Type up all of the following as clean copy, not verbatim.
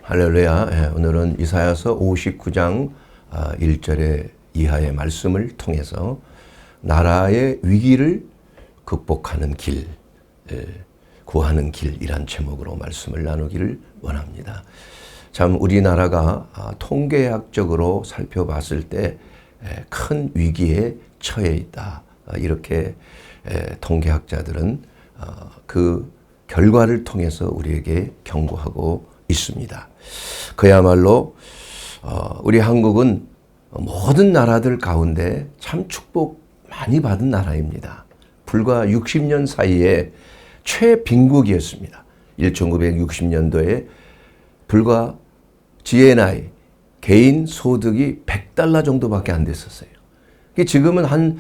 할렐루야. 오늘은 이사야서 59장 1절에 이하의 말씀을 통해서 나라의 위기를 극복하는 길, 구하는 길이란 제목으로 말씀을 나누기를 원합니다. 참 우리나라가 통계학적으로 살펴봤을 때 큰 위기에 처해 있다. 이렇게 통계학자들은 그 결과를 통해서 우리에게 경고하고 있습니다. 그야말로 우리 한국은 모든 나라들 가운데 참 축복 많이 받은 나라입니다. 불과 60년 사이에 최빈국이었습니다. 1960년도에 불과 GNI, 개인 소득이 $100 정도밖에 안 됐었어요. 지금은 한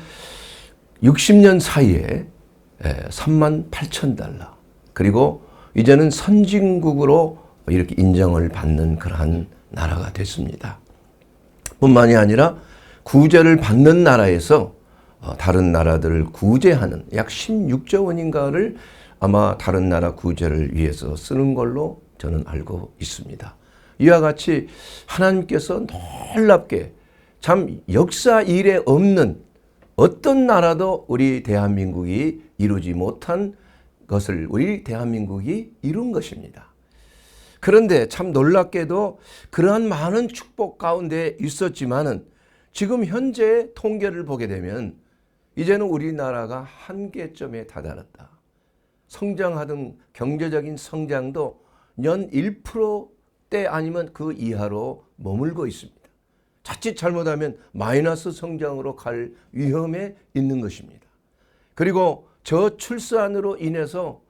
60년 사이에 $38,000. 그리고 이제는 선진국으로 이렇게 인정을 받는 그러한 나라가 됐습니다. 뿐만이 아니라 구제를 받는 나라에서 다른 나라들을 구제하는 약 16조 원인가를 아마 다른 나라 구제를 위해서 쓰는 걸로 저는 알고 있습니다. 이와 같이 하나님께서 놀랍게 참 역사 이래 없는 어떤 나라도 우리 대한민국이 이루지 못한 것을 우리 대한민국이 이룬 것입니다. 그런데 참 놀랍게도 그러한 많은 축복 가운데 있었지만은 지금 현재 통계를 보게 되면 이제는 우리나라가 한계점에 다다랐다. 성장하던 경제적인 성장도 연 1%대 아니면 그 이하로 머물고 있습니다. 자칫 잘못하면 마이너스 성장으로 갈 위험에 있는 것입니다. 그리고 저출산으로 인해서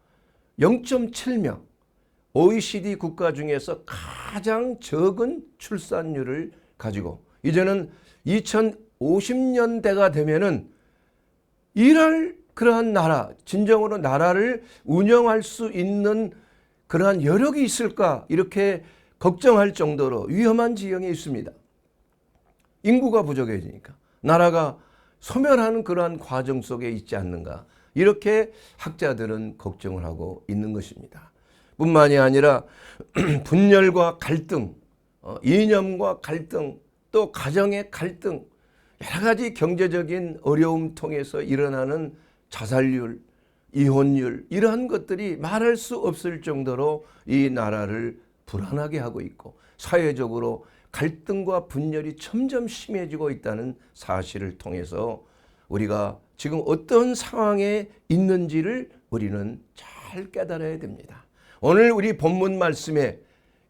0.7명, OECD 국가 중에서 가장 적은 출산율을 가지고 이제는 2050년대가 되면은 일할 그러한 나라, 진정으로 나라를 운영할 수 있는 그러한 여력이 있을까 이렇게 걱정할 정도로 위험한 지형에 있습니다. 인구가 부족해지니까 나라가 소멸하는 그러한 과정 속에 있지 않는가 이렇게 학자들은 걱정을 하고 있는 것입니다. 뿐만이 아니라 분열과 갈등, 이념과 갈등, 또 가정의 갈등, 여러 가지 경제적인 어려움 통해서 일어나는 자살률, 이혼율 이러한 것들이 말할 수 없을 정도로 이 나라를 불안하게 하고 있고 사회적으로 갈등과 분열이 점점 심해지고 있다는 사실을 통해서 우리가 지금 어떤 상황에 있는지를 우리는 잘 깨달아야 됩니다. 오늘 우리 본문 말씀에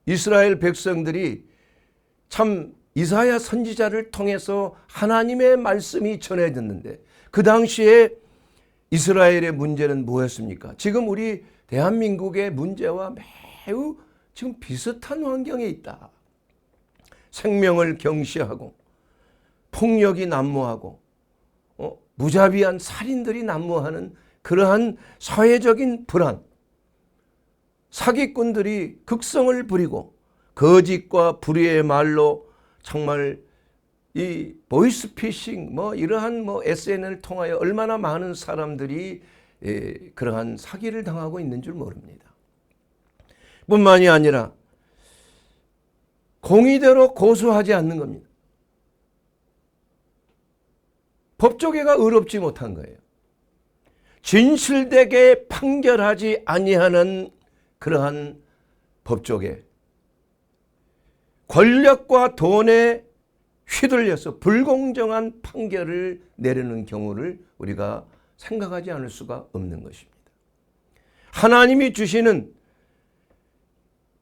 이스라엘 백성들이 참 이사야 선지자를 통해서 하나님의 말씀이 전해졌는데 그 당시에 이스라엘의 문제는 뭐였습니까? 지금 우리 대한민국의 문제와 매우 지금 비슷한 환경에 있다. 생명을 경시하고 폭력이 난무하고 무자비한 살인들이 난무하는 그러한 사회적인 불안, 사기꾼들이 극성을 부리고 거짓과 불의의 말로 정말 이 보이스피싱 이러한 SNS를 통하여 얼마나 많은 사람들이 그러한 사기를 당하고 있는 줄 모릅니다. 뿐만이 아니라 공의대로 고소하지 않는 겁니다. 법조계가 의롭지 못한 거예요. 진실되게 판결하지 아니하는 그러한 법조계, 권력과 돈에 휘둘려서 불공정한 판결을 내리는 경우를 우리가 생각하지 않을 수가 없는 것입니다. 하나님이 주시는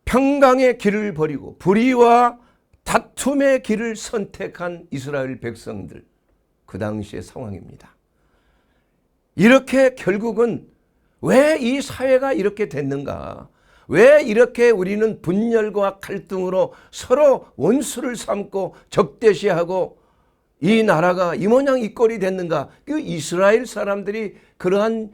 평강의 길을 버리고 불의와 다툼의 길을 선택한 이스라엘 백성들, 그 당시의 상황입니다. 이렇게 결국은 왜 이 사회가 이렇게 됐는가? 왜 이렇게 우리는 분열과 갈등으로 서로 원수를 삼고 적대시하고 이 나라가 이 모양 이 꼴이 됐는가? 그 이스라엘 사람들이 그러한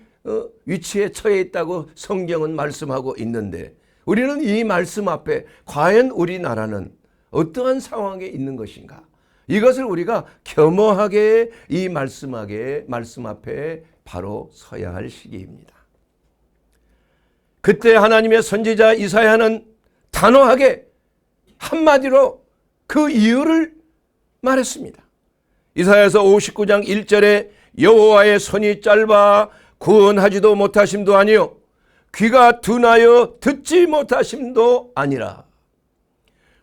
위치에 처해 있다고 성경은 말씀하고 있는데 우리는 이 말씀 앞에 과연 우리나라는 어떠한 상황에 있는 것인가? 이것을 우리가 겸허하게 이 말씀 앞에 바로 서야 할 시기입니다. 그때 하나님의 선지자 이사야는 단호하게 한마디로 그 이유를 말했습니다. 이사야서 59장 1절에 여호와의 손이 짧아 구원하지도 못하심도 아니요 귀가 둔하여 듣지 못하심도 아니라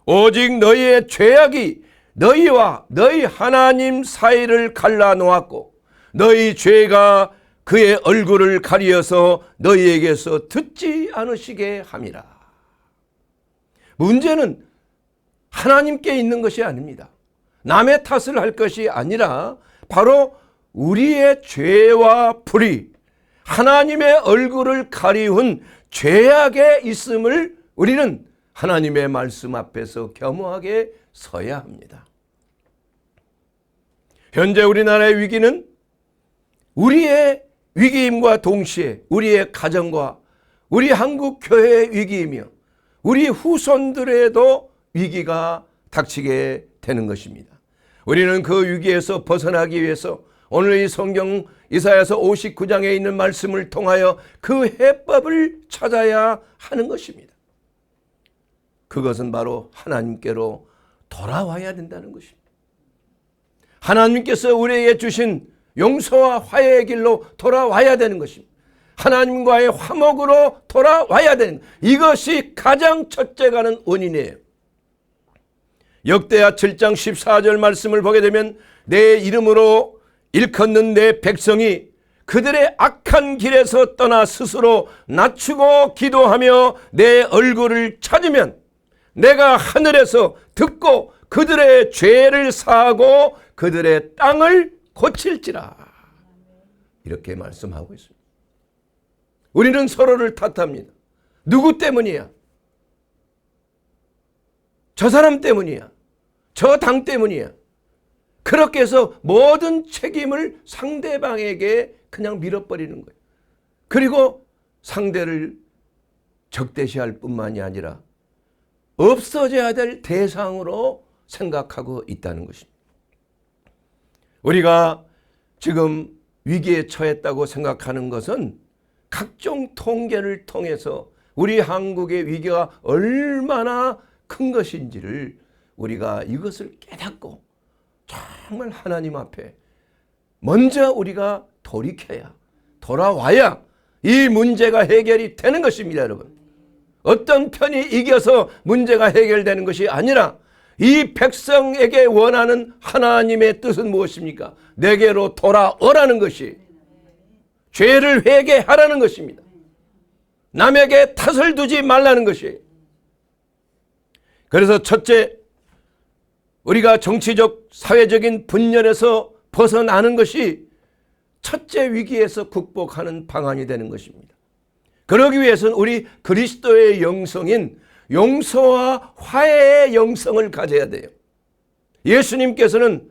오직 너희의 죄악이 너희와 너희 하나님 사이를 갈라놓았고 너희 죄가 그의 얼굴을 가리어서 너희에게서 듣지 않으시게 함이라. 문제는 하나님께 있는 것이 아닙니다. 남의 탓을 할 것이 아니라 바로 우리의 죄와 불의, 하나님의 얼굴을 가리운 죄악에 있음을 우리는 하나님의 말씀 앞에서 겸허하게 서야 합니다. 현재 우리나라의 위기는 우리의 위기임과 동시에 우리의 가정과 우리 한국 교회의 위기이며 우리 후손들에도 위기가 닥치게 되는 것입니다. 우리는 그 위기에서 벗어나기 위해서 오늘 이 성경 이사야서 59장에 있는 말씀을 통하여 그 해법을 찾아야 하는 것입니다. 그것은 바로 하나님께로 돌아와야 된다는 것입니다. 하나님께서 우리에게 주신 용서와 화해의 길로 돌아와야 되는 것입니다. 하나님과의 화목으로 돌아와야 되는, 이것이 가장 첫째 가는 원인이에요. 역대하 7장 14절 말씀을 보게 되면 내 이름으로 일컫는 내 백성이 그들의 악한 길에서 떠나 스스로 낮추고 기도하며 내 얼굴을 찾으면 내가 하늘에서 듣고 그들의 죄를 사하고 그들의 땅을 고칠지라. 이렇게 말씀하고 있습니다. 우리는 서로를 탓합니다. 누구 때문이야? 저 사람 때문이야. 저 당 때문이야. 그렇게 해서 모든 책임을 상대방에게 그냥 밀어버리는 거예요. 그리고 상대를 적대시할 뿐만이 아니라 없어져야 될 대상으로 생각하고 있다는 것입니다. 우리가 지금 위기에 처했다고 생각하는 것은 각종 통계를 통해서 우리 한국의 위기가 얼마나 큰 것인지를 우리가 이것을 깨닫고 정말 하나님 앞에 먼저 우리가 돌아와야 이 문제가 해결이 되는 것입니다, 여러분. 어떤 편이 이겨서 문제가 해결되는 것이 아니라 이 백성에게 원하는 하나님의 뜻은 무엇입니까? 내게로 돌아오라는 것이, 죄를 회개하라는 것입니다. 남에게 탓을 두지 말라는 것이. 그래서 첫째, 우리가 정치적, 사회적인 분열에서 벗어나는 것이 첫째 위기에서 극복하는 방안이 되는 것입니다. 그러기 위해서는 우리 그리스도의 영성인 용서와 화해의 영성을 가져야 돼요. 예수님께서는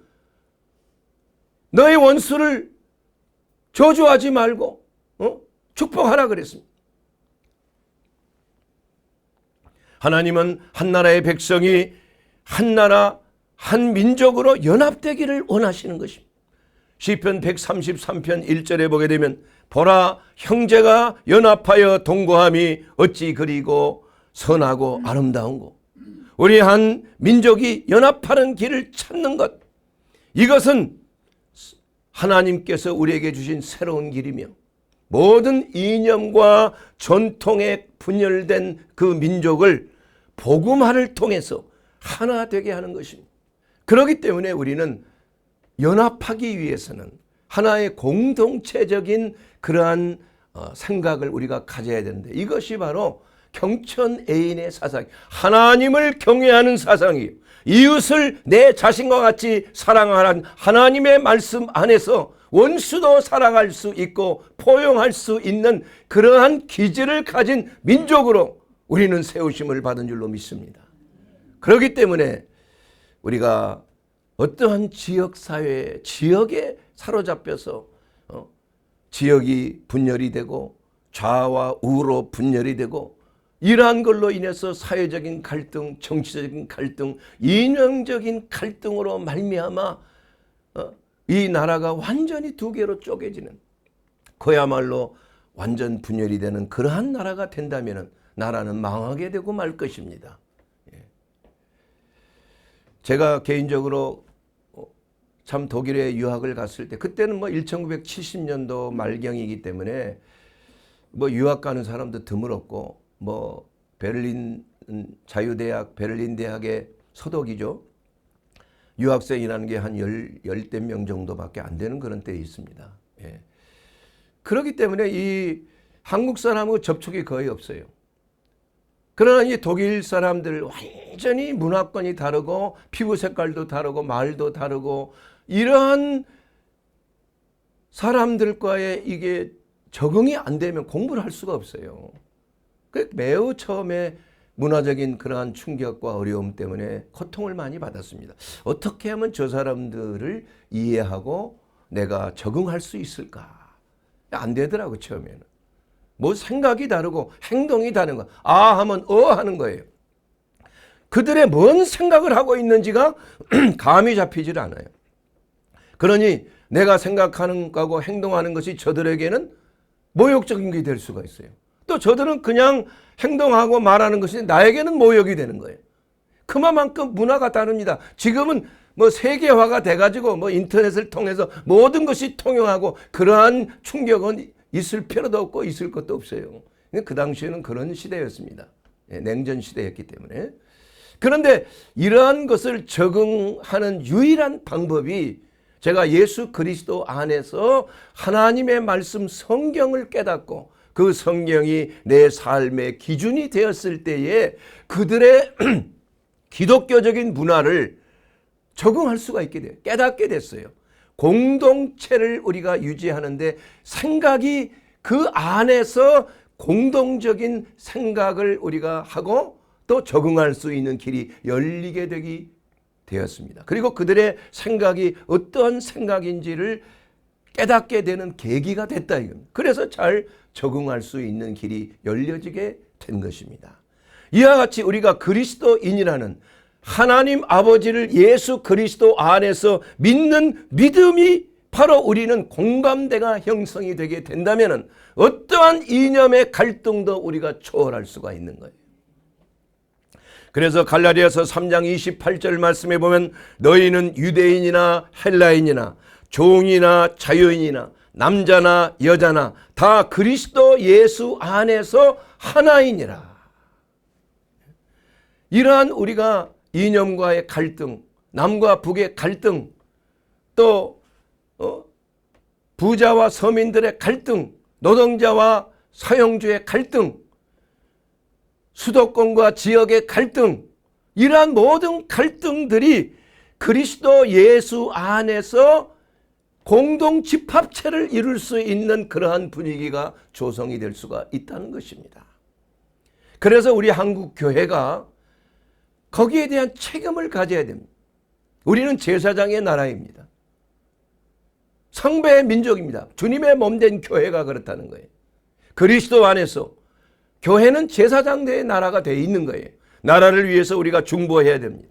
너희 원수를 저주하지 말고 축복하라 그랬습니다. 하나님은 한 나라의 백성이 한 나라, 한 민족으로 연합되기를 원하시는 것입니다. 시편 133편 1절에 보게 되면 보라, 형제가 연합하여 동거함이 어찌 그리고 선하고 아름다운고. 우리 한 민족이 연합하는 길을 찾는 것, 이것은 하나님께서 우리에게 주신 새로운 길이며 모든 이념과 전통에 분열된 그 민족을 복음화를 통해서 하나 되게 하는 것입니다. 그렇기 때문에 우리는 연합하기 위해서는 하나의 공동체적인 그러한 생각을 우리가 가져야 되는데, 이것이 바로 경천애인의 사상, 하나님을 경외하는 사상이에요. 이웃을 내 자신과 같이 사랑하는 하나님의 말씀 안에서 원수도 사랑할 수 있고 포용할 수 있는 그러한 기질을 가진 민족으로 우리는 세우심을 받은 줄로 믿습니다. 그렇기 때문에 우리가 어떠한 지역사회, 지역에 사로잡혀서 지역이 분열이 되고 좌와 우로 분열이 되고 이러한 걸로 인해서 사회적인 갈등, 정치적인 갈등, 이념적인 갈등으로 말미암아 이 나라가 완전히 두 개로 쪼개지는, 그야말로 완전 분열이 되는 그러한 나라가 된다면 나라는 망하게 되고 말 것입니다. 제가 개인적으로 참 독일에 유학을 갔을 때 그때는 뭐 1970년도 말경이기 때문에 뭐 유학 가는 사람도 드물었고 뭐 베를린 자유대학 베를린 대학의 서독이죠. 유학생이라는 게 한 열댓 명 정도밖에 안 되는 그런 때에 있습니다. 예. 그렇기 때문에 이 한국 사람하고 접촉이 거의 없어요. 그러나 이 독일 사람들 완전히 문화권이 다르고 피부 색깔도 다르고 말도 다르고 이러한 사람들과의 이게 적응이 안 되면 공부를 할 수가 없어요. 매우 처음에 문화적인 그러한 충격과 어려움 때문에 고통을 많이 받았습니다. 어떻게 하면 저 사람들을 이해하고 내가 적응할 수 있을까? 안 되더라고 처음에는. 뭐 생각이 다르고 행동이 다른 거. 아 하면 하는 거예요. 그들의 뭔 생각을 하고 있는지가 감이 잡히질 않아요. 그러니 내가 생각하는 거고 행동하는 것이 저들에게는 모욕적인 게 될 수가 있어요. 또 저들은 그냥 행동하고 말하는 것이 나에게는 모욕이 되는 거예요. 그만큼 문화가 다릅니다. 지금은 뭐 세계화가 돼가지고 뭐 인터넷을 통해서 모든 것이 통용하고 그러한 충격은 있을 필요도 없고 있을 것도 없어요. 그 당시에는 그런 시대였습니다. 냉전 시대였기 때문에. 그런데 이러한 것을 적응하는 유일한 방법이 제가 예수 그리스도 안에서 하나님의 말씀 성경을 깨닫고 그 성경이 내 삶의 기준이 되었을 때에 그들의 기독교적인 문화를 적응할 수가 있게 돼요. 깨닫게 됐어요. 공동체를 우리가 유지하는데 생각이 그 안에서 공동적인 생각을 우리가 하고 또 적응할 수 있는 길이 열리게 되었습니다. 그리고 그들의 생각이 어떠한 생각인지를 깨닫게 되는 계기가 됐다. 그래서 잘 적응할 수 있는 길이 열려지게 된 것입니다. 이와 같이 우리가 그리스도인이라는 하나님 아버지를 예수 그리스도 안에서 믿는 믿음이 바로 우리는 공감대가 형성이 되게 된다면 어떠한 이념의 갈등도 우리가 초월할 수가 있는 거예요. 그래서 갈라디아서 3장 28절 말씀에 보면 너희는 유대인이나 헬라인이나 종이나 자유인이나 남자나 여자나 다 그리스도 예수 안에서 하나이니라. 이러한 우리가 이념과의 갈등, 남과 북의 갈등, 또 부자와 서민들의 갈등, 노동자와 사용주의 갈등, 수도권과 지역의 갈등, 이러한 모든 갈등들이 그리스도 예수 안에서 공동 집합체를 이룰 수 있는 그러한 분위기가 조성이 될 수가 있다는 것입니다. 그래서 우리 한국 교회가 거기에 대한 책임을 가져야 됩니다. 우리는 제사장의 나라입니다. 성배의 민족입니다. 주님의 몸된 교회가 그렇다는 거예요. 그리스도 안에서 교회는 제사장의 나라가 되어 있는 거예요. 나라를 위해서 우리가 중보해야 됩니다.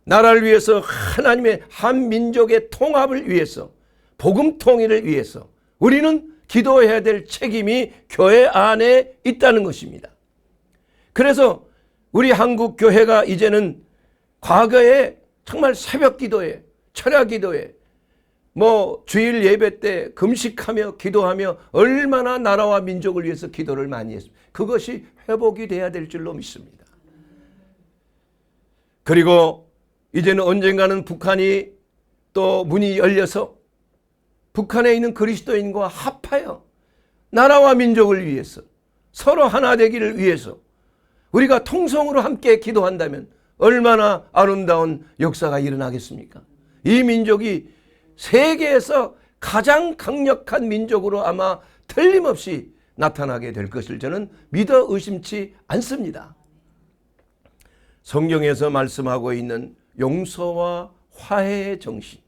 나라를 위해서 하나님의 한 민족의 통합을 위해서 복음 통일을 위해서 우리는 기도해야 될 책임이 교회 안에 있다는 것입니다. 그래서 우리 한국 교회가 이제는 과거에 정말 새벽 기도에 철야 기도에 뭐 주일 예배 때 금식하며 기도하며 얼마나 나라와 민족을 위해서 기도를 많이 했습니다. 그것이 회복이 돼야 될 줄로 믿습니다. 그리고 이제는 언젠가는 북한이 또 문이 열려서 북한에 있는 그리스도인과 합하여 나라와 민족을 위해서 서로 하나 되기를 위해서 우리가 통성으로 함께 기도한다면 얼마나 아름다운 역사가 일어나겠습니까? 이 민족이 세계에서 가장 강력한 민족으로 아마 틀림없이 나타나게 될 것을 저는 믿어 의심치 않습니다. 성경에서 말씀하고 있는 용서와 화해의 정신,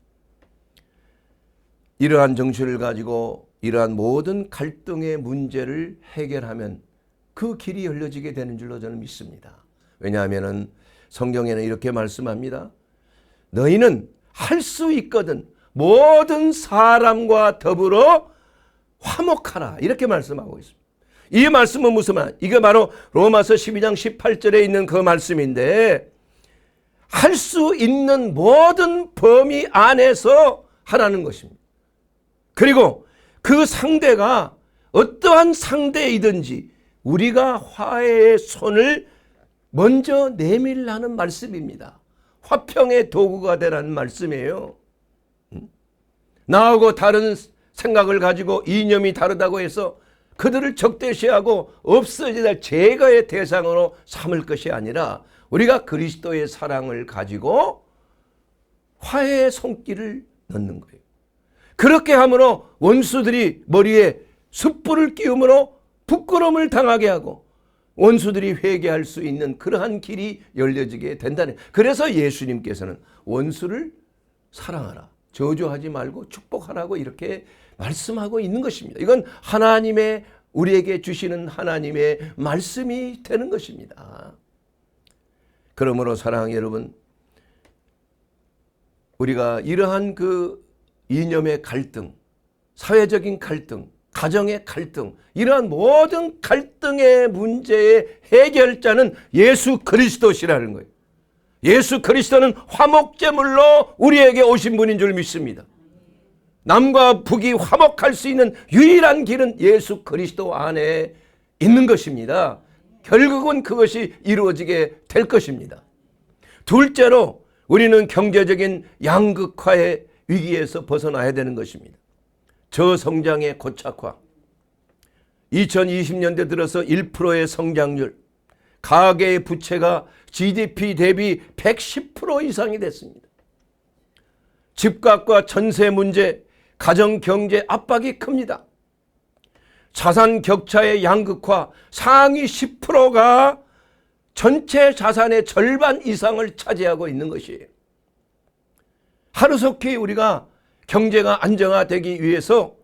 이러한 정신을 가지고 이러한 모든 갈등의 문제를 해결하면 그 길이 열려지게 되는 줄로 저는 믿습니다. 왜냐하면 성경에는 이렇게 말씀합니다. 너희는 할 수 있거든 모든 사람과 더불어 화목하라, 이렇게 말씀하고 있습니다. 이 말씀은 무슨 말? 이게 바로 로마서 12장 18절에 있는 그 말씀인데, 할 수 있는 모든 범위 안에서 하라는 것입니다. 그리고 그 상대가 어떠한 상대이든지 우리가 화해의 손을 먼저 내밀라는 말씀입니다. 화평의 도구가 되라는 말씀이에요. 나하고 다른 생각을 가지고 이념이 다르다고 해서 그들을 적대시하고 없어져야 될 제거의 대상으로 삼을 것이 아니라 우리가 그리스도의 사랑을 가지고 화해의 손길을 넣는 거예요. 그렇게 함으로 원수들이 머리에 숯불을 끼우므로 부끄러움을 당하게 하고 원수들이 회개할 수 있는 그러한 길이 열려지게 된다는. 그래서 예수님께서는 원수를 사랑하라, 저주하지 말고 축복하라고 이렇게 말씀하고 있는 것입니다. 이건 하나님의, 우리에게 주시는 하나님의 말씀이 되는 것입니다. 그러므로 사랑하는 여러분, 우리가 이러한 그 이념의 갈등, 사회적인 갈등, 가정의 갈등, 이러한 모든 갈등의 문제의 해결자는 예수 그리스도시라는 거예요. 예수 그리스도는 화목제물로 우리에게 오신 분인 줄 믿습니다. 남과 북이 화목할 수 있는 유일한 길은 예수 그리스도 안에 있는 것입니다. 결국은 그것이 이루어지게 될 것입니다. 둘째로 우리는 경제적인 양극화의 위기에서 벗어나야 되는 것입니다. 저성장의 고착화. 2020년대 들어서 1%의 성장률, 가계의 부채가 GDP 대비 110% 이상이 됐습니다. 집값과 전세 문제, 가정 경제 압박이 큽니다. 자산 격차의 양극화, 상위 10%가 전체 자산의 절반 이상을 차지하고 있는 것이에요. 하루속히 우리가 경제가 안정화되기 위해서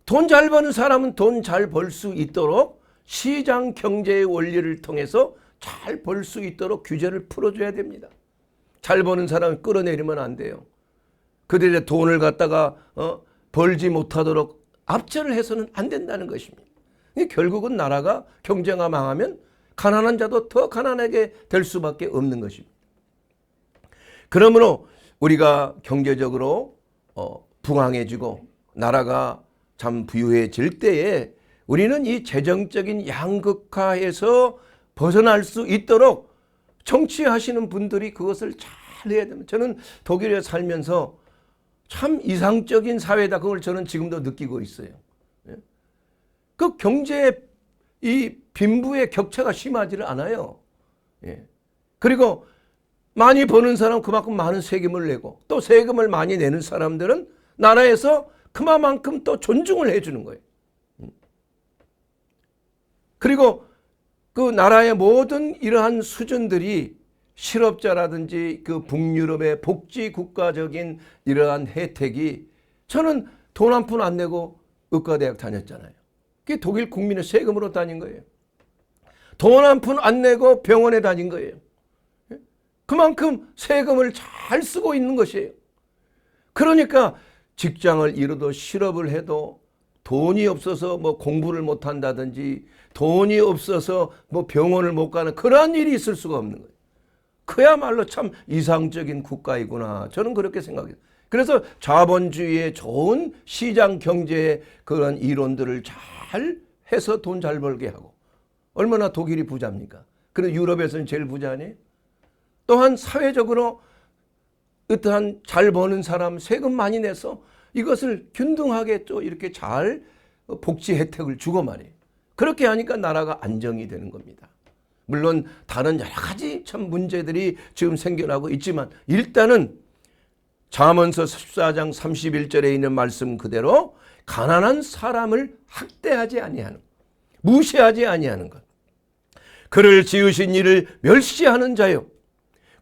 돈 잘 버는 사람은 돈 잘 벌 수 있도록 시장 경제의 원리를 통해서 잘 벌 수 있도록 규제를 풀어줘야 됩니다. 잘 버는 사람을 끌어내리면 안 돼요. 그들의 돈을 갖다가 벌지 못하도록 압제를 해서는 안 된다는 것입니다. 결국은 나라가 경제가 망하면 가난한 자도 더 가난하게 될 수밖에 없는 것입니다. 그러므로 우리가 경제적으로 부강해지고 나라가 참 부유해질 때에 우리는 이 재정적인 양극화에서 벗어날 수 있도록 정치하시는 분들이 그것을 잘 해야 됩니다. 저는 독일에 살면서 참 이상적인 사회다, 그걸 저는 지금도 느끼고 있어요. 그 경제의 이 빈부의 격차가 심하지를 않아요. 그리고 많이 버는 사람 그만큼 많은 세금을 내고, 또 세금을 많이 내는 사람들은 나라에서 그만큼 또 존중을 해주는 거예요. 그리고 그 나라의 모든 이러한 수준들이 실업자라든지 그 북유럽의 복지국가적인 이러한 혜택이, 저는 돈 한 푼 안 내고 의과대학 다녔잖아요. 그게 독일 국민의 세금으로 다닌 거예요. 돈 한 푼 안 내고 병원에 다닌 거예요. 그만큼 세금을 잘 쓰고 있는 것이에요. 그러니까 직장을 잃어도 실업을 해도 돈이 없어서 뭐 공부를 못 한다든지 돈이 없어서 뭐 병원을 못 가는 그러한 일이 있을 수가 없는 거예요. 그야말로 참 이상적인 국가이구나, 저는 그렇게 생각해요. 그래서 자본주의의 좋은 시장 경제의 그런 이론들을 잘 해서 돈 잘 벌게 하고, 얼마나 독일이 부자입니까? 그리고 유럽에서는 제일 부자 아니에요? 또한 사회적으로 어떠한 잘 버는 사람 세금 많이 내서 이것을 균등하게 또 이렇게 잘 복지 혜택을 주고 말이에요. 그렇게 하니까 나라가 안정이 되는 겁니다. 물론 다른 여러 가지 참 문제들이 지금 생겨나고 있지만, 일단은 잠언서 14장 31절에 있는 말씀 그대로 가난한 사람을 학대하지 아니하는, 무시하지 아니하는 것. 그를 지으신 이를 멸시하는 자요,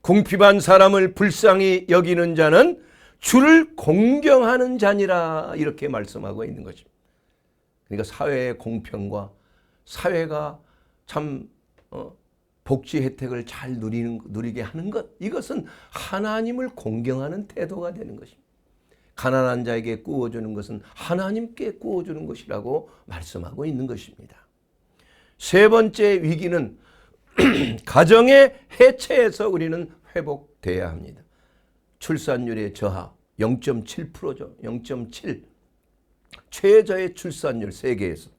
궁핍한 사람을 불쌍히 여기는 자는 주를 공경하는 자니라, 이렇게 말씀하고 있는 것입니다. 그러니까 사회의 공평과 사회가 참 복지 혜택을 잘 누리게 하는 것, 이것은 하나님을 공경하는 태도가 되는 것입니다. 가난한 자에게 구워주는 것은 하나님께 구워주는 것이라고 말씀하고 있는 것입니다. 세 번째 위기는 가정의 해체에서 우리는 회복돼야 합니다. 출산율의 저하 0.7%죠. 0.7. 최저의 출산율 세계에서.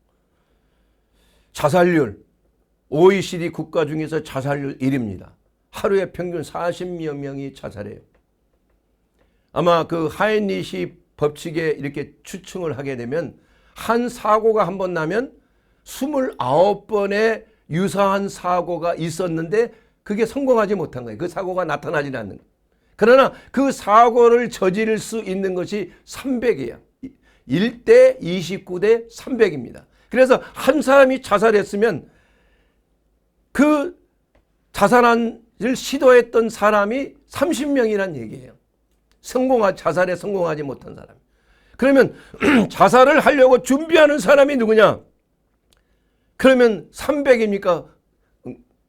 자살률 OECD 국가 중에서 자살률 1위입니다. 하루에 평균 40여 명이 자살해요. 아마 그 하인리히 법칙에 이렇게 추측을 하게 되면 한 사고가 한 번 나면 29번의 유사한 사고가 있었는데 그게 성공하지 못한 거예요. 그 사고가 나타나지 않는 거예요. 그러나 그 사고를 저지를 수 있는 것이 300이에요. 1대 29대 300입니다. 그래서 한 사람이 자살했으면 그 자살을 시도했던 사람이 30명이란 얘기예요. 자살에 성공하지 못한 사람. 그러면 자살을 하려고 준비하는 사람이 누구냐? 그러면 300입니까?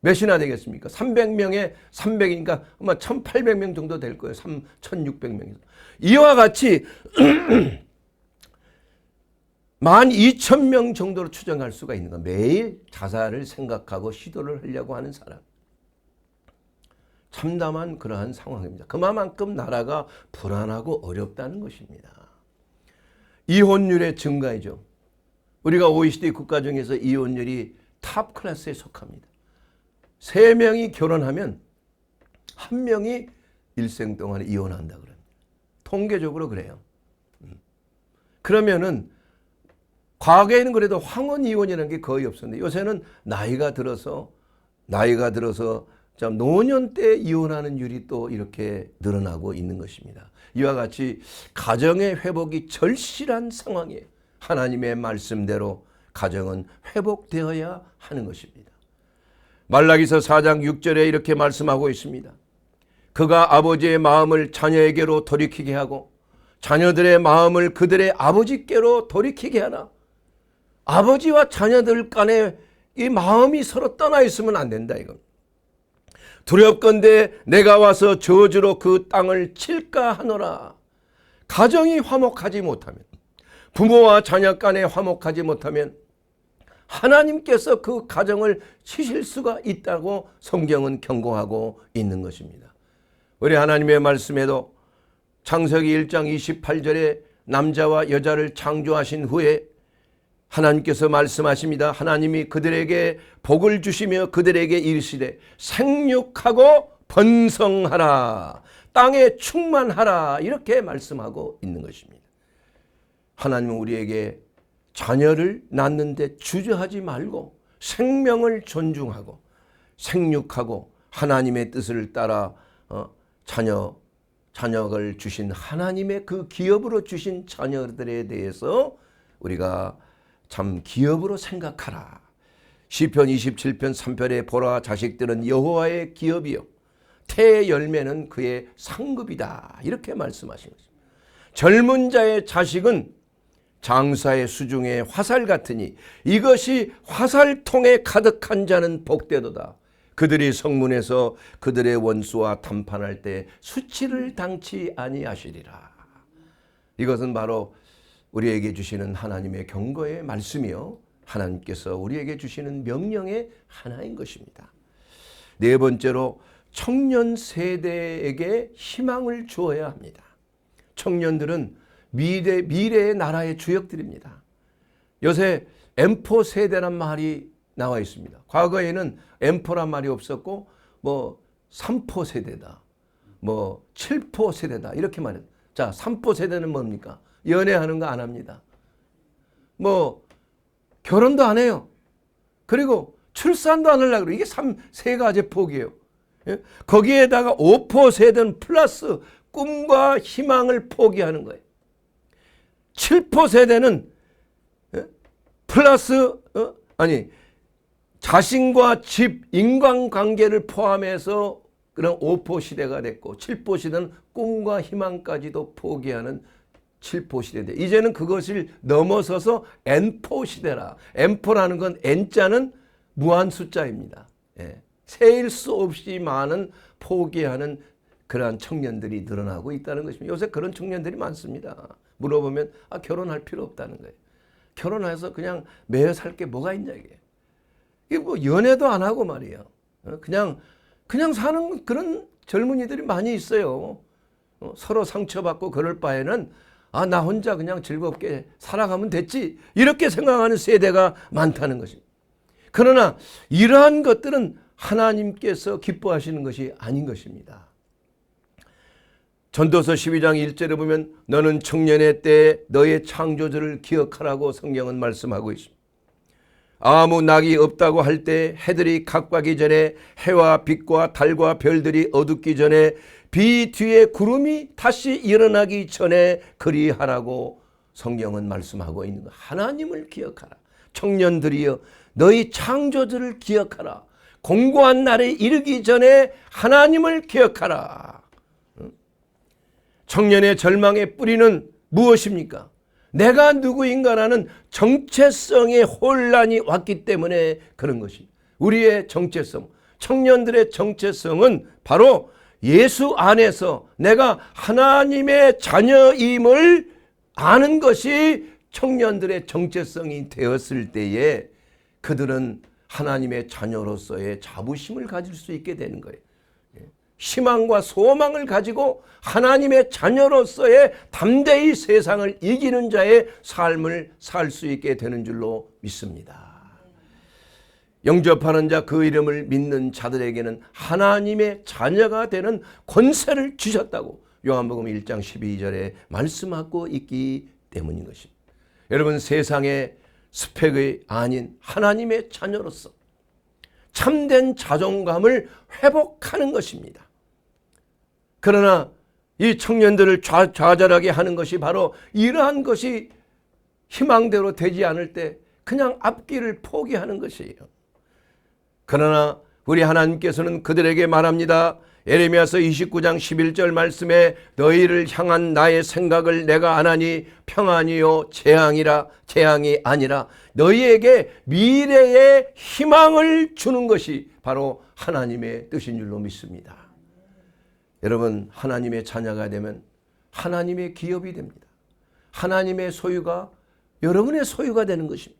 몇이나 되겠습니까? 300명에 300이니까 아마 1800명 정도 될 거예요. 1600명. 이와 같이 12,000명 정도로 추정할 수가 있는 거예요. 매일 자살을 생각하고 시도를 하려고 하는 사람. 참담한 그러한 상황입니다. 그만큼 나라가 불안하고 어렵다는 것입니다. 이혼율의 증가이죠. 우리가 OECD 국가 중에서 이혼율이 탑 클래스에 속합니다. 3명이 결혼하면 1명이 일생 동안에 이혼한다 그럽니다. 통계적으로 그래요. 그러면은 과거에는 그래도 황혼 이혼이라는 게 거의 없었는데 요새는 나이가 들어서 참 노년 때 이혼하는 율이 또 이렇게 늘어나고 있는 것입니다. 이와 같이 가정의 회복이 절실한 상황이에요. 하나님의 말씀대로 가정은 회복되어야 하는 것입니다. 말라기서 4장 6절에 이렇게 말씀하고 있습니다. 그가 아버지의 마음을 자녀에게로 돌이키게 하고 자녀들의 마음을 그들의 아버지께로 돌이키게 하라. 아버지와 자녀들 간에 이 마음이 서로 떠나 있으면 안 된다 이건. 두렵건대 내가 와서 저주로 그 땅을 칠까 하노라. 가정이 화목하지 못하면, 부모와 자녀 간에 화목하지 못하면 하나님께서 그 가정을 치실 수가 있다고 성경은 경고하고 있는 것입니다. 우리 하나님의 말씀에도 창세기 1장 28절에 남자와 여자를 창조하신 후에 하나님께서 말씀하십니다. 하나님이 그들에게 복을 주시며 그들에게 이르시되 생육하고 번성하라. 땅에 충만하라. 이렇게 말씀하고 있는 것입니다. 하나님은 우리에게 자녀를 낳는데 주저하지 말고 생명을 존중하고 생육하고 하나님의 뜻을 따라 자녀를 주신 하나님의 그 기업으로 주신 자녀들에 대해서 우리가 참 기업으로 생각하라. 시편 27편 3편에 보라 자식들은 여호와의 기업이요 태의 열매는 그의 상급이다. 이렇게 말씀하신 것입니다. 젊은 자의 자식은 장사의 수중에 화살 같으니 이것이 화살통에 가득한 자는 복되도다. 그들이 성문에서 그들의 원수와 담판할 때 수치를 당치 아니하시리라. 이것은 바로 우리에게 주시는 하나님의 경고의 말씀이요 하나님께서 우리에게 주시는 명령의 하나인 것입니다. 네 번째로 청년 세대에게 희망을 주어야 합니다. 청년들은 미래의 나라의 주역들입니다. 요새 M4 세대란 말이 나와 있습니다. 과거에는 M4란 말이 없었고 3포 세대다, 7포 세대다 이렇게 말해요. 자, 3포 세대는 뭡니까? 연애하는 거 안 합니다. 결혼도 안 해요. 그리고 출산도 안 하려고 그래요. 이게 세 가지 폭이에요. 예? 거기에다가 5포 세대는 플러스 꿈과 희망을 포기하는 거예요. 7포 세대는 플러스 자신과 집, 인간관계를 포함해서 그런 5포 시대가 됐고 7포 시대는 꿈과 희망까지도 포기하는 7포 시대인데 이제는 그것을 넘어서서 N포 시대라. N포라는 건 N자는 무한 숫자입니다. 예. 세일 수 없이 많은 포기하는 그러한 청년들이 늘어나고 있다는 것입니다. 요새 그런 청년들이 많습니다. 물어보면 결혼할 필요 없다는 거예요. 결혼해서 그냥 매여 살 게 뭐가 있냐 이게. 이게 연애도 안 하고 말이에요. 그냥 사는 그런 젊은이들이 많이 있어요. 서로 상처받고 그럴 바에는 나 혼자 그냥 즐겁게 살아가면 됐지, 이렇게 생각하는 세대가 많다는 것입니다. 그러나 이러한 것들은 하나님께서 기뻐하시는 것이 아닌 것입니다. 전도서 12장 1절에 보면 너는 청년의 때에 너의 창조주를 기억하라고 성경은 말씀하고 있습니다. 아무 낙이 없다고 할 때 해들이 각박이 전에, 해와 빛과 달과 별들이 어둡기 전에, 비 뒤에 구름이 다시 일어나기 전에 그리하라고 성경은 말씀하고 있는 것. 하나님을 기억하라. 청년들이여 너희 창조주를 기억하라. 공고한 날에 이르기 전에 하나님을 기억하라. 청년의 절망의 뿌리는 무엇입니까? 내가 누구인가라는 정체성의 혼란이 왔기 때문에 그런 것입니다. 우리의 정체성, 청년들의 정체성은 바로 예수 안에서 내가 하나님의 자녀임을 아는 것이 청년들의 정체성이 되었을 때에 그들은 하나님의 자녀로서의 자부심을 가질 수 있게 되는 거예요. 희망과 소망을 가지고 하나님의 자녀로서의 담대히 세상을 이기는 자의 삶을 살 수 있게 되는 줄로 믿습니다. 영접하는 자, 그 이름을 믿는 자들에게는 하나님의 자녀가 되는 권세를 주셨다고 요한복음 1장 12절에 말씀하고 있기 때문인 것입니다. 여러분, 세상의 스펙이 아닌 하나님의 자녀로서 참된 자존감을 회복하는 것입니다. 그러나 이 청년들을 좌절하게 하는 것이 바로 이러한 것이 희망대로 되지 않을 때 그냥 앞길을 포기하는 것이에요. 그러나 우리 하나님께서는 그들에게 말합니다. 예레미야서 29장 11절 말씀에 너희를 향한 나의 생각을 내가 아나니 평안이요 재앙이 아니라 너희에게 미래의 희망을 주는 것이 바로 하나님의 뜻인 줄로 믿습니다. 여러분, 하나님의 자녀가 되면 하나님의 기업이 됩니다. 하나님의 소유가 여러분의 소유가 되는 것입니다.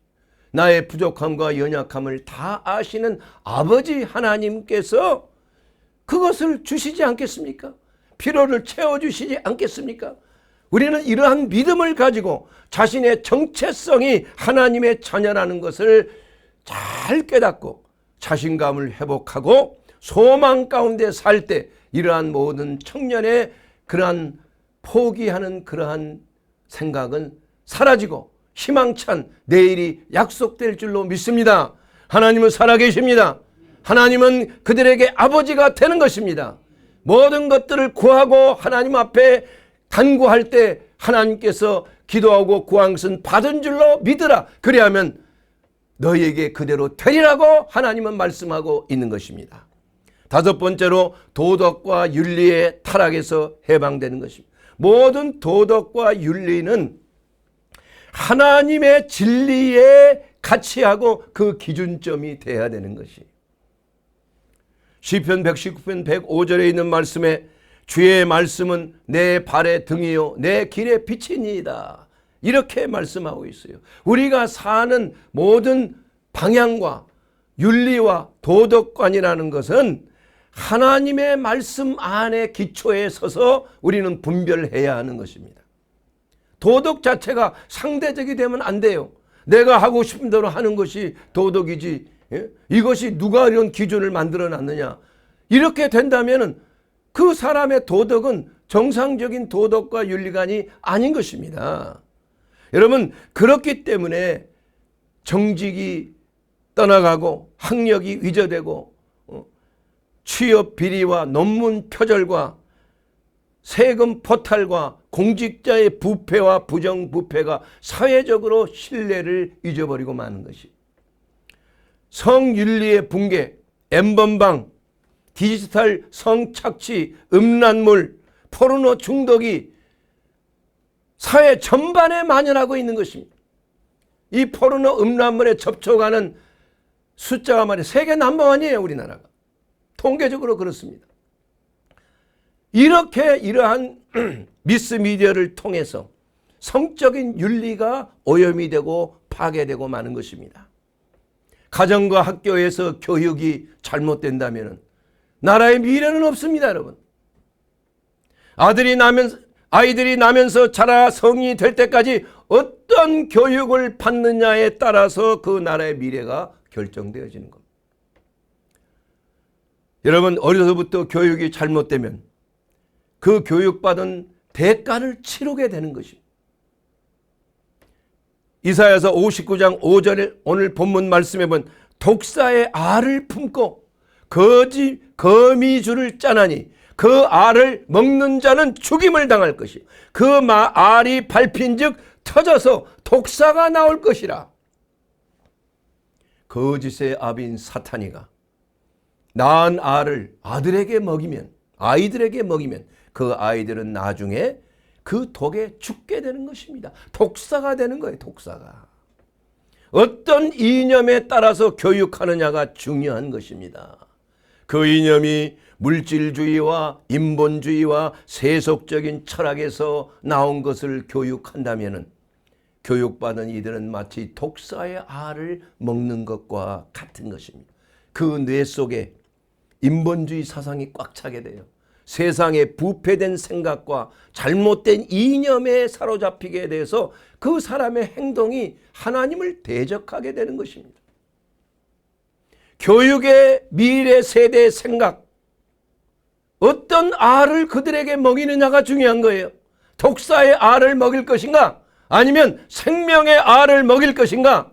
나의 부족함과 연약함을 다 아시는 아버지 하나님께서 그것을 주시지 않겠습니까? 필요를 채워주시지 않겠습니까? 우리는 이러한 믿음을 가지고 자신의 정체성이 하나님의 자녀라는 것을 잘 깨닫고 자신감을 회복하고 소망 가운데 살 때 이러한 모든 청년의 그러한 포기하는 그러한 생각은 사라지고 희망찬 내일이 약속될 줄로 믿습니다. 하나님은 살아계십니다. 하나님은 그들에게 아버지가 되는 것입니다. 모든 것들을 구하고 하나님 앞에 간구할 때 하나님께서 기도하고 구한 것은 받은 줄로 믿으라. 그리하면 너희에게 그대로 되리라고 하나님은 말씀하고 있는 것입니다. 다섯 번째로 도덕과 윤리의 타락에서 해방되는 것입니다. 모든 도덕과 윤리는 하나님의 진리에 가치하고 그 기준점이 돼야 되는 것이. 시편 119편 105절에 있는 말씀에 주의 말씀은 내 발의 등이요 내 길의 빛이니이다. 이렇게 말씀하고 있어요. 우리가 사는 모든 방향과 윤리와 도덕관이라는 것은 하나님의 말씀 안에 기초에 서서 우리는 분별해야 하는 것입니다. 도덕 자체가 상대적이 되면 안 돼요. 내가 하고 싶은 대로 하는 것이 도덕이지, 이것이 누가 이런 기준을 만들어 놨느냐, 이렇게 된다면 그 사람의 도덕은 정상적인 도덕과 윤리관이 아닌 것입니다. 여러분, 그렇기 때문에 정직이 떠나가고 학력이 위조되고 취업 비리와 논문 표절과 세금 포탈과 공직자의 부패와 부정부패가 사회적으로 신뢰를 잊어버리고 마는 것이, 성윤리의 붕괴, 엠번방, 디지털 성착취, 음란물, 포르노 중독이 사회 전반에 만연하고 있는 것입니다. 이 포르노 음란물에 접촉하는 숫자가 말이에요. 세계 넘버원이에요. 우리나라가. 통계적으로 그렇습니다. 이렇게 이러한 미스미디어를 통해서 성적인 윤리가 오염이 되고 파괴되고 마는 것입니다. 가정과 학교에서 교육이 잘못된다면 나라의 미래는 없습니다, 여러분. 아이들이 나면서 자라 성인이 될 때까지 어떤 교육을 받느냐에 따라서 그 나라의 미래가 결정되어지는 겁니다. 여러분, 어려서부터 교육이 잘못되면 그 교육받은 대가를 치르게 되는 것입니다. 이사야서 59장 5절에 오늘 본문 말씀에 보면 독사의 알을 품고 거미줄을 짜나니 그 알을 먹는 자는 죽임을 당할 것이요 그 알이 밟힌즉 터져서 독사가 나올 것이라. 거짓의 아비인 사탄이가 낳은 알을 아이들에게 먹이면 그 아이들은 나중에 그 독에 죽게 되는 것입니다. 독사가 되는 거예요. 독사가. 어떤 이념에 따라서 교육하느냐가 중요한 것입니다. 그 이념이 물질주의와 인본주의와 세속적인 철학에서 나온 것을 교육한다면 교육받은 이들은 마치 독사의 알을 먹는 것과 같은 것입니다. 그 뇌 속에 인본주의 사상이 꽉 차게 돼요. 세상의 부패된 생각과 잘못된 이념에 사로잡히게 돼서 그 사람의 행동이 하나님을 대적하게 되는 것입니다. 교육의 미래 세대의 생각, 어떤 알을 그들에게 먹이느냐가 중요한 거예요. 독사의 알을 먹일 것인가? 아니면 생명의 알을 먹일 것인가?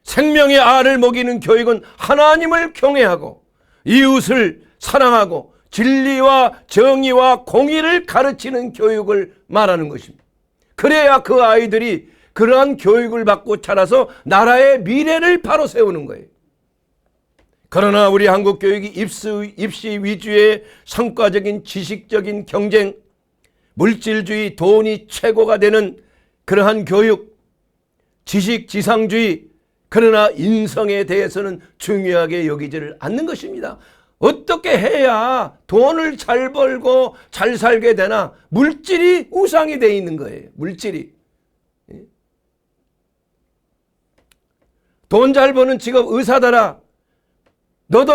생명의 알을 먹이는 교육은 하나님을 경외하고 이웃을 사랑하고 진리와 정의와 공의를 가르치는 교육을 말하는 것입니다. 그래야 그 아이들이 그러한 교육을 받고 자라서 나라의 미래를 바로 세우는 거예요. 그러나 우리 한국 교육이 입시 위주의 성과적인 지식적인 경쟁, 물질주의, 돈이 최고가 되는 그러한 교육, 지식 지상주의, 그러나 인성에 대해서는 중요하게 여기지를 않는 것입니다. 어떻게 해야 돈을 잘 벌고 잘 살게 되나? 물질이 우상이 되어 있는 거예요. 물질이. 돈 잘 버는 직업 의사더라. 나도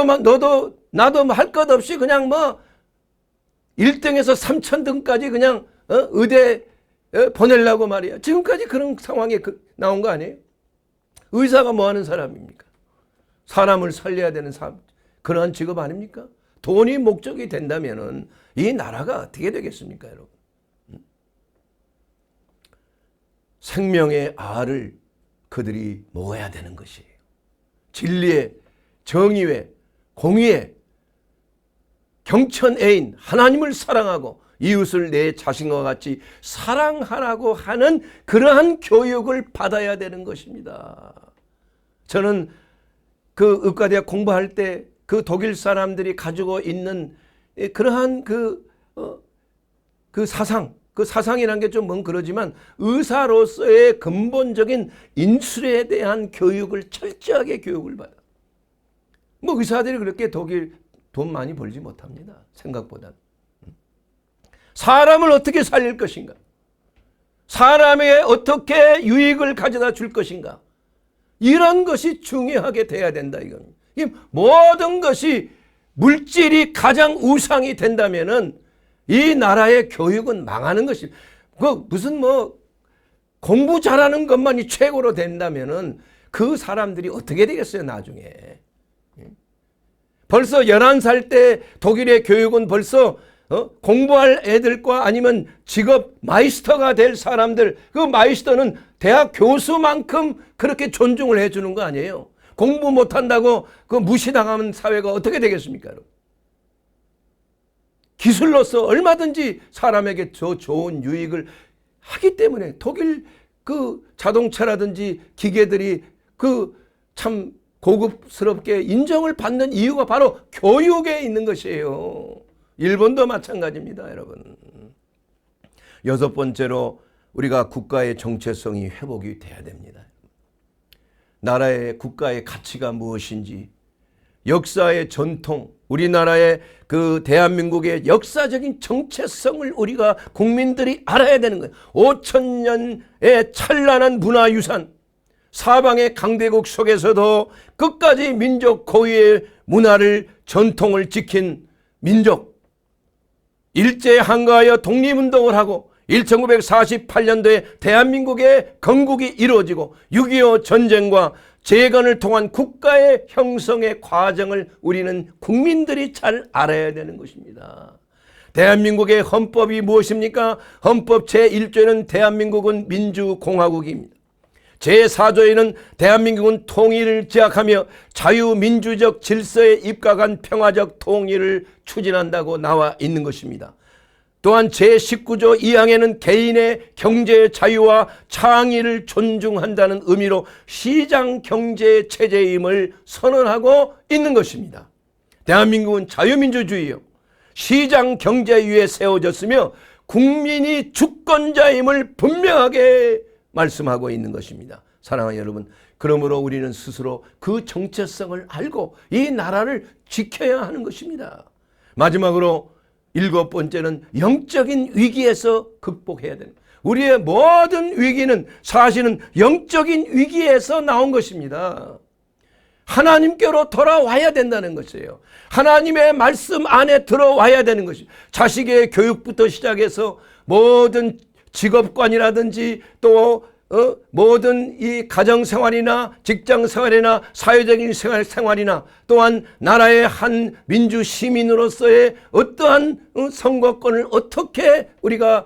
할 것 없이 그냥 1등에서 3,000등까지 그냥 의대 보내려고 말이야. 지금까지 그런 상황에 나온 거 아니에요? 의사가 뭐 하는 사람입니까? 사람을 살려야 되는 그러한 직업 아닙니까? 돈이 목적이 된다면은 이 나라가 어떻게 되겠습니까, 여러분? 생명의 알을 그들이 먹어야 되는 것이에요. 진리의, 정의의, 공의의, 경천애인, 하나님을 사랑하고 이웃을 내 자신과 같이 사랑하라고 하는 그러한 교육을 받아야 되는 것입니다. 저는 그 의과대학 공부할 때 그 독일 사람들이 가지고 있는 그러한 그 사상이라는 게 좀 그러지만 의사로서의 근본적인 인술에 대한 교육을 철저하게 교육을 받아요. 의사들이 그렇게 독일 돈 많이 벌지 못합니다. 생각보다. 사람을 어떻게 살릴 것인가? 사람에게 어떻게 유익을 가져다 줄 것인가? 이런 것이 중요하게 돼야 된다 이겁니다. 이 모든 것이 물질이 가장 우상이 된다면은 이 나라의 교육은 망하는 것입니다. 무슨 공부 잘하는 것만이 최고로 된다면은 그 사람들이 어떻게 되겠어요, 나중에. 벌써 11살 때 독일의 교육은 벌써 공부할 애들과 아니면 직업 마이스터가 될 사람들, 그 마이스터는 대학 교수만큼 그렇게 존중을 해주는 거 아니에요. 공부 못한다고 그 무시당하는 사회가 어떻게 되겠습니까, 여러분? 기술로서 얼마든지 사람에게 더 좋은 유익을 하기 때문에 독일 그 자동차라든지 기계들이 그 참 고급스럽게 인정을 받는 이유가 바로 교육에 있는 것이에요. 일본도 마찬가지입니다, 여러분. 6번째로 우리가 국가의 정체성이 회복이 돼야 됩니다. 나라의 국가의 가치가 무엇인지, 역사의 전통, 우리나라의 그 대한민국의 역사적인 정체성을 우리가 국민들이 알아야 되는 거예요. 5,000년의 찬란한 문화유산, 사방의 강대국 속에서도 끝까지 민족 고유의 문화를 전통을 지킨 민족, 일제 항거하여 독립운동을 하고 1948년도에 대한민국의 건국이 이루어지고 6.25 전쟁과 재건을 통한 국가의 형성의 과정을 우리는 국민들이 잘 알아야 되는 것입니다. 대한민국의 헌법이 무엇입니까? 헌법 제1조에는 대한민국은 민주공화국입니다. 제4조에는 대한민국은 통일을 제약하며 자유민주적 질서에 입각한 평화적 통일을 추진한다고 나와 있는 것입니다. 또한 제19조 2항에는 개인의 경제 자유와 창의를 존중한다는 의미로 시장경제체제임을 선언하고 있는 것입니다. 대한민국은 자유민주주의요, 시장경제 위에 세워졌으며 국민이 주권자임을 분명하게 말씀하고 있는 것입니다. 사랑하는 여러분, 그러므로 우리는 스스로 그 정체성을 알고 이 나라를 지켜야 하는 것입니다. 마지막으로 7번째는 영적인 위기에서 극복해야 됩니다. 우리의 모든 위기는 사실은 영적인 위기에서 나온 것입니다. 하나님께로 돌아와야 된다는 것이에요. 하나님의 말씀 안에 들어와야 되는 것입니다. 자식의 교육부터 시작해서 모든 직업관이라든지 또 모든 이 가정생활이나 직장생활이나 사회적인 생활이나 또한 나라의 한 민주 시민으로서의 어떠한 선거권을 어떻게 우리가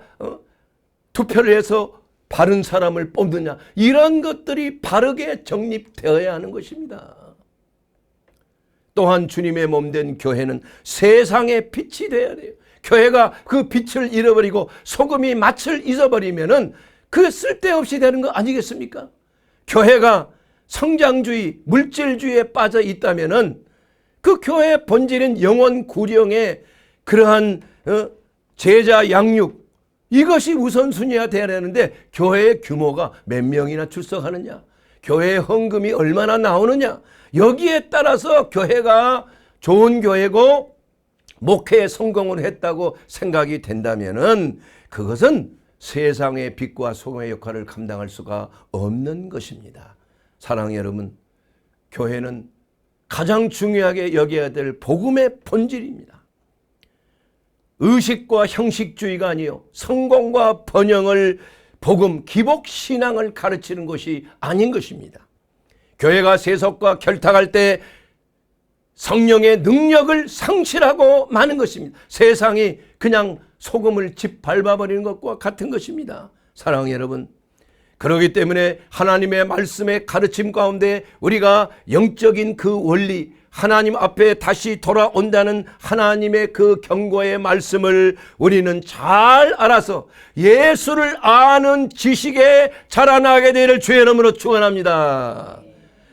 투표를 해서 바른 사람을 뽑느냐, 이런 것들이 바르게 정립되어야 하는 것입니다. 또한 주님의 몸된 교회는 세상의 빛이 되어야 돼요. 교회가 그 빛을 잃어버리고 소금이 맛을 잊어버리면은 그 쓸데없이 되는 거 아니겠습니까? 교회가 성장주의, 물질주의에 빠져 있다면은 그 교회의 본질인 영혼 구령의 그러한 제자 양육, 이것이 우선순위가 되어야 되는데 교회의 규모가 몇 명이나 출석하느냐, 교회의 헌금이 얼마나 나오느냐, 여기에 따라서 교회가 좋은 교회고 목회에 성공을 했다고 생각이 된다면은 그것은 세상의 빛과 소금의 역할을 감당할 수가 없는 것입니다. 사랑하는 여러분, 교회는 가장 중요하게 여겨야 될 복음의 본질입니다. 의식과 형식주의가 아니요, 성공과 번영을 복음, 기복신앙을 가르치는 것이 아닌 것입니다. 교회가 세속과 결탁할 때 성령의 능력을 상실하고 마는 것입니다. 세상이 그냥 소금을 짓밟아버리는 것과 같은 것입니다. 사랑하는 여러분, 그렇기 때문에 하나님의 말씀의 가르침 가운데 우리가 영적인 그 원리, 하나님 앞에 다시 돌아온다는 하나님의 그 경고의 말씀을 우리는 잘 알아서 예수를 아는 지식에 자라나게 되기를 주의 이름으로 축원합니다.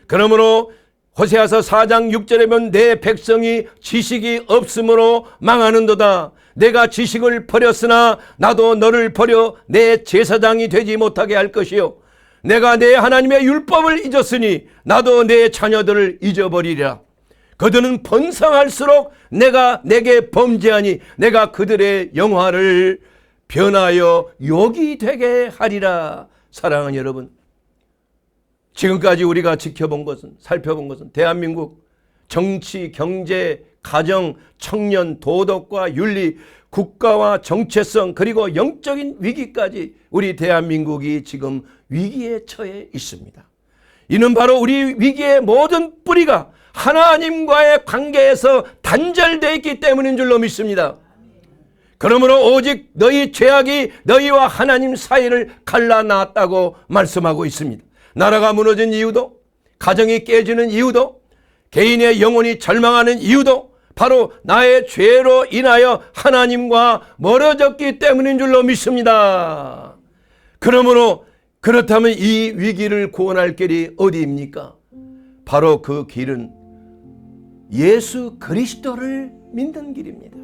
그러므로 호세아서 4장 6절에 보면 내 백성이 지식이 없으므로 망하는도다. 내가 지식을 버렸으나 나도 너를 버려 내 제사장이 되지 못하게 할 것이요, 내가 내 하나님의 율법을 잊었으니 나도 내 자녀들을 잊어버리리라. 그들은 번성할수록 내가 내게 범죄하니 내가 그들의 영화를 변하여 욕이 되게 하리라. 사랑하는 여러분, 지금까지 우리가 지켜본 것은, 살펴본 것은 대한민국 정치, 경제, 가정, 청년, 도덕과 윤리, 국가와 정체성, 그리고 영적인 위기까지 우리 대한민국이 지금 위기에 처해 있습니다. 이는 바로 우리 위기의 모든 뿌리가 하나님과의 관계에서 단절되어 있기 때문인 줄로 믿습니다. 그러므로 오직 너희 죄악이 너희와 하나님 사이를 갈라놨다고 말씀하고 있습니다. 나라가 무너진 이유도, 가정이 깨지는 이유도, 개인의 영혼이 절망하는 이유도 바로 나의 죄로 인하여 하나님과 멀어졌기 때문인 줄로 믿습니다. 그러므로 그렇다면 이 위기를 구원할 길이 어디입니까? 바로 그 길은 예수 그리스도를 믿는 길입니다.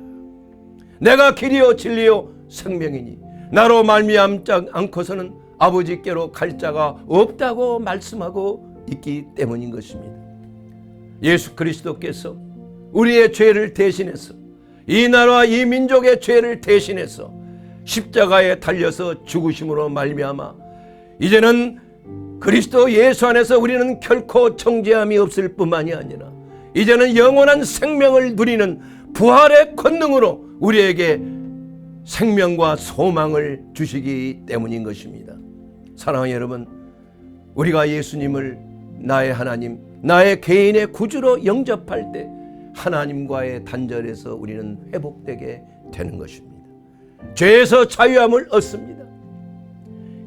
내가 길이요 진리요 생명이니 나로 말미암지 않고서는 아버지께로 갈 자가 없다고 말씀하고 있기 때문인 것입니다. 예수 그리스도께서 우리의 죄를 대신해서, 이 나라와 이 민족의 죄를 대신해서 십자가에 달려서 죽으심으로 말미암아 이제는 그리스도 예수 안에서 우리는 결코 정죄함이 없을 뿐만이 아니라 이제는 영원한 생명을 누리는 부활의 권능으로 우리에게 생명과 소망을 주시기 때문인 것입니다. 사랑하는 여러분, 우리가 예수님을 나의 하나님, 나의 개인의 구주로 영접할 때 하나님과의 단절에서 우리는 회복되게 되는 것입니다. 죄에서 자유함을 얻습니다.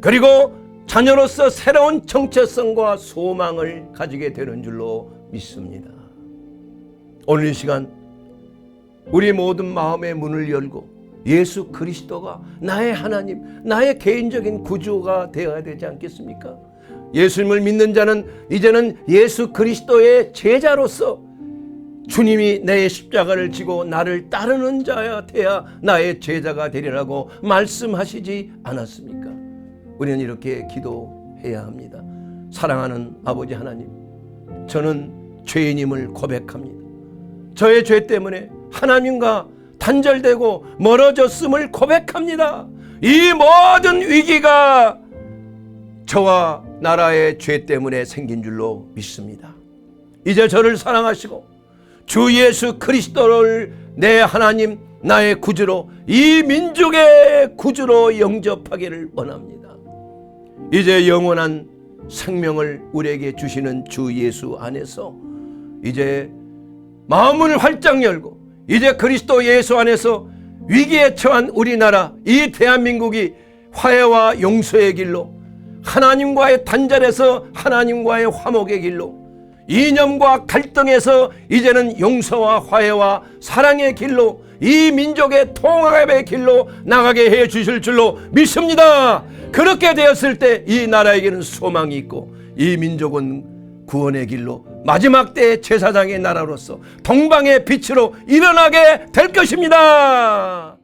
그리고 자녀로서 새로운 정체성과 소망을 가지게 되는 줄로 믿습니다. 오늘 이 시간 우리 모든 마음의 문을 열고 예수 그리스도가 나의 하나님, 나의 개인적인 구주가 되어야 되지 않겠습니까? 예수님을 믿는 자는 이제는 예수 그리스도의 제자로서 주님이 내 십자가를 지고 나를 따르는 자야 돼야 나의 제자가 되리라고 말씀하시지 않았습니까? 우리는 이렇게 기도해야 합니다. 사랑하는 아버지 하나님, 저는 죄인임을 고백합니다. 저의 죄 때문에 하나님과 단절되고 멀어졌음을 고백합니다. 이 모든 위기가 저와 나라의 죄 때문에 생긴 줄로 믿습니다. 이제 저를 사랑하시고 주 예수 그리스도를 내 하나님, 나의 구주로, 이 민족의 구주로 영접하기를 원합니다. 이제 영원한 생명을 우리에게 주시는 주 예수 안에서 이제 마음을 활짝 열고 이제 그리스도 예수 안에서 위기에 처한 우리나라, 이 대한민국이 화해와 용서의 길로, 하나님과의 단절에서 하나님과의 화목의 길로, 이념과 갈등에서 이제는 용서와 화해와 사랑의 길로, 이 민족의 통합의 길로 나가게 해 주실 줄로 믿습니다. 그렇게 되었을 때 이 나라에게는 소망이 있고 이 민족은 구원의 길로 마지막 때의 제사장의 나라로서 동방의 빛으로 일어나게 될 것입니다.